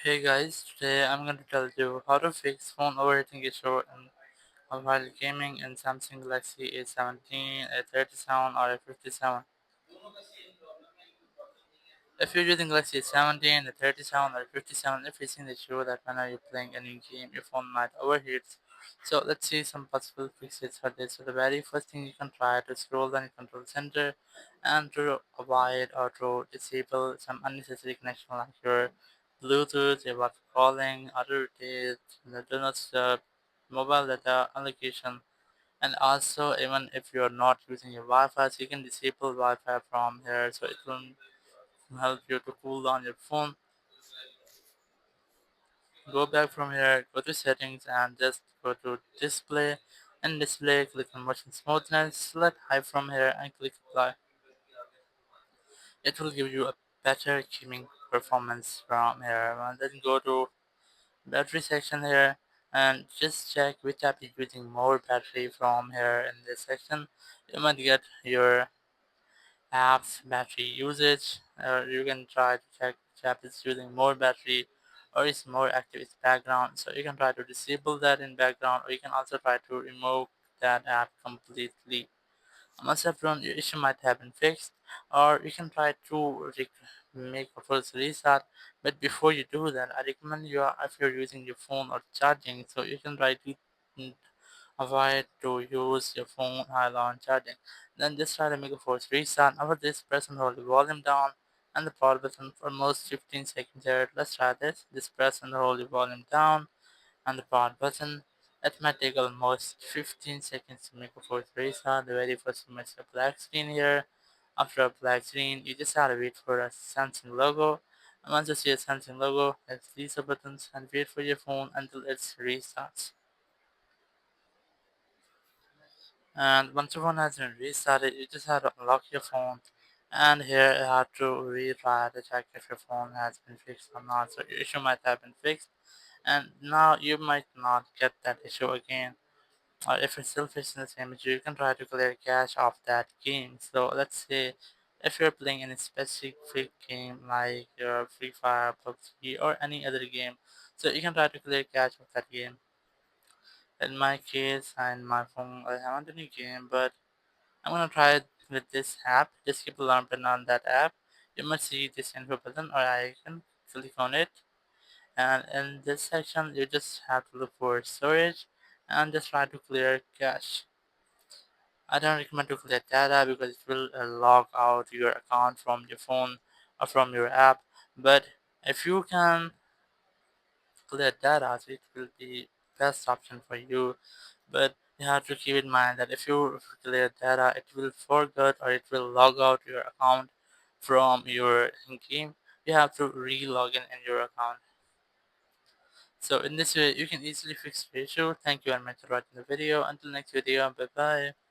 Hey guys, today I'm going to tell you how to fix phone overheating issue while gaming in Samsung Galaxy A17, A37 or A57. If you're using Galaxy A17, A37 or A57, you're facing the issue that whenever you're playing any game, your phone might overheat. So let's see some possible fixes for this. So the very first thing you can try to scroll down your control center and to avoid or to disable some unnecessary connection like your Bluetooth, your Wi-Fi calling, auto rotate, do not disturb, mobile data allocation, and also even if you're not using your Wi-Fi, so you can disable Wi-Fi from here, so it will help you to cool down your phone. Go back from here, go to settings and just go to display, and display click on motion smoothness, select high from here and click apply. It will give you a better gaming performance from here. And then go to battery section here and just check which app is using more battery from here in this section. You might get your apps battery usage, or you can try to check which app is using more battery or is more active in background, so you can try to disable that in background, or you can also try to remove that app completely. Once I've run, your issue might have been fixed, or you can try to make a first restart. But before you do that, I recommend you, if you're using your phone or charging, so you can try to mm, avoid to use your phone while on charging. Then just try to make a force restart. After this, press and hold the volume down and the power button for almost 15 seconds here. Let's try this. Just press and hold the volume down and the power button. It might take almost 15 seconds to make a force restart. The very first you might see a black screen here. After a black screen, you just have to wait for a Samsung logo. And once you see a Samsung logo, press these buttons and wait for your phone until it restarts. And once your phone has been restarted, you just have to unlock your phone. And here you have to retry to check if your phone has been fixed or not. So your issue might have been fixed, and now you might not get that issue again. Or if you're still facing the same issue, you can try to clear cache of that game. So let's say if you're playing any specific game like your Free Fire, PUBG, or any other game, so you can try to clear cache of that game. In my case, in my phone, I haven't any game, but I'm gonna try it with this app. Just keep a alarm button on that app. You must see this info button or icon. Click on it, and in this section, you just have to look for storage and just try to clear cache. I don't recommend to clear data because it will log out your account from your phone or from your app. But if you can clear data, so it will be best option for you. But you have to keep in mind that if you clear data, it will forget or it will log out your account from your game. You have to re-log in your account. So in this way, you can easily fix the issue. Thank you very much for watching the video. Until next video, bye bye.